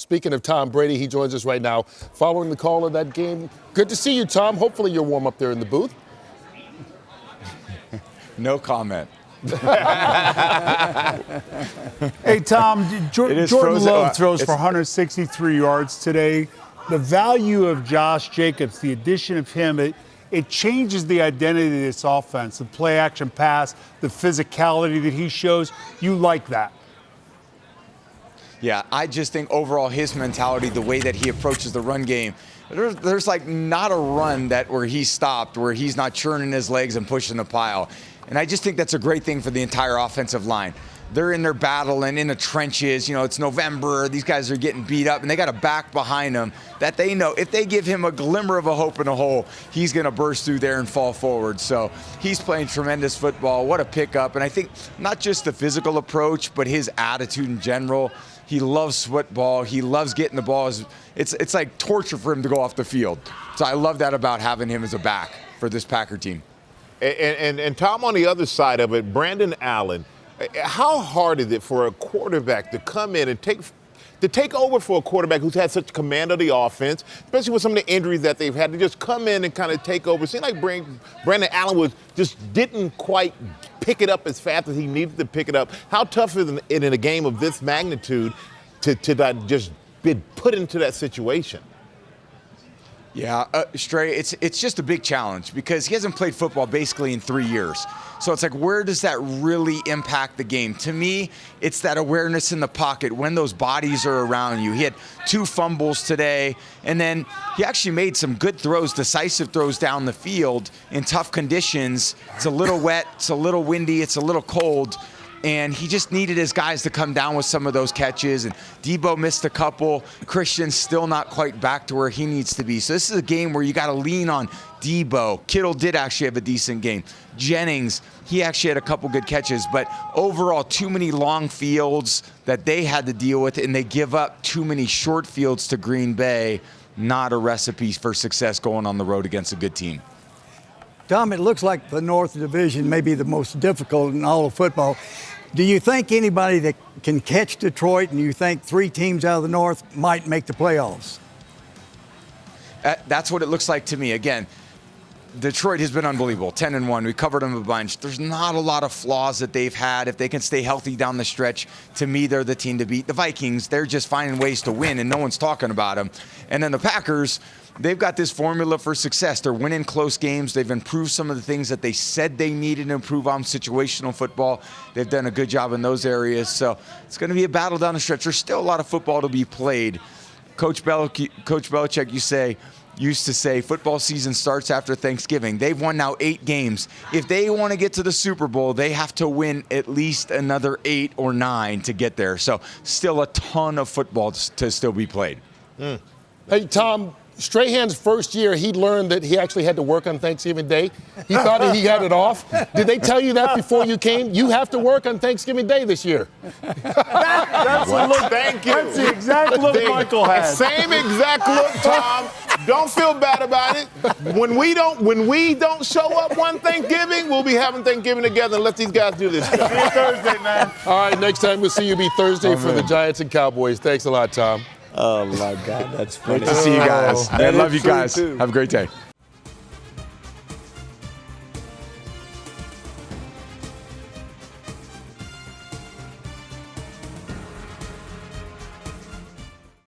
Speaking of Tom Brady, he joins us right now following the call of that game. Good to see you, Tom. Hopefully you're warm up there in the booth. No comment. Hey, Tom, Jordan Love throws for 163 yards today. The value of Josh Jacobs, the addition of him, it changes the identity of this offense, the play action pass, the physicality that he shows. You like that? Yeah, I just think overall his mentality, the way that he approaches the run game, there's like not a run where he's stopped, where he's not churning his legs and pushing the pile. And I just think that's a great thing for the entire offensive line. They're in their battle and in the trenches. You know, it's November. These guys are getting beat up, and they got a back behind them that they know if they give him a glimmer of a hope in a hole, he's going to burst through there and fall forward. So he's playing tremendous football. What a pickup. And I think not just the physical approach, but his attitude in general. He loves football. He loves getting the ball. It's like torture for him to go off the field. So I love that about having him as a back for this Packer team. And Tom, on the other side of it, Brandon Allen, how hard is it for a quarterback to come in and take over for a quarterback who's had such command of the offense, especially with some of the injuries that they've had, to just come in and kind of take over? It seemed like Brandon Allen didn't quite pick it up as fast as he needed to pick it up. How tough is it in a game of this magnitude to just be put into that situation? Yeah, Stray, it's just a big challenge because he hasn't played football basically in 3 years. So it's like, where does that really impact the game? To me, it's that awareness in the pocket when those bodies are around you. He had 2 fumbles today, and then he actually made some good throws, decisive throws down the field in tough conditions. It's a little wet, it's a little windy, it's a little cold. And he just needed his guys to come down with some of those catches. And Debo missed a couple. Christian's still not quite back to where he needs to be. So this is a game where you got to lean on Debo. Kittle did actually have a decent game. Jennings, he actually had a couple good catches. But overall, too many long fields that they had to deal with, and they give up too many short fields to Green Bay. Not a recipe for success going on the road against a good team. Tom, it looks like the North Division may be the most difficult in all of football. Do you think anybody that can catch Detroit, and you think 3 teams out of the North might make the playoffs? That's what it looks like to me. Again, Detroit has been unbelievable, 10-1. We covered them a bunch. There's not a lot of flaws that they've had. If they can stay healthy down the stretch, to me, they're the team to beat. The Vikings, they're just finding ways to win, and no one's talking about them. And then the Packers, they've got this formula for success. They're winning close games. They've improved some of the things that they said they needed to improve on situational football. They've done a good job in those areas. So it's going to be a battle down the stretch. There's still a lot of football to be played. Coach Belichick, used to say football season starts after Thanksgiving. They've won now 8 games. If they want to get to the Super Bowl, they have to win at least another 8 or 9 to get there. So still a ton of football to still be played. Hey, Tom, Strahan's first year, he learned that he actually had to work on Thanksgiving Day. He thought that he had it off. Did they tell you that before you came? You have to work on Thanksgiving Day this year. That's the look. Thank you. That's the exact look Michael had. Same exact look, Tom. Don't feel bad about it. When we don't show up one Thanksgiving, we'll be having Thanksgiving together and let these guys do this stuff. See you Thursday, man. All right, next time we'll see you be Thursday for the Giants and Cowboys. Thanks a lot, Tom. Oh, my God, that's funny. Great to see you guys. I love you guys. Have a great day.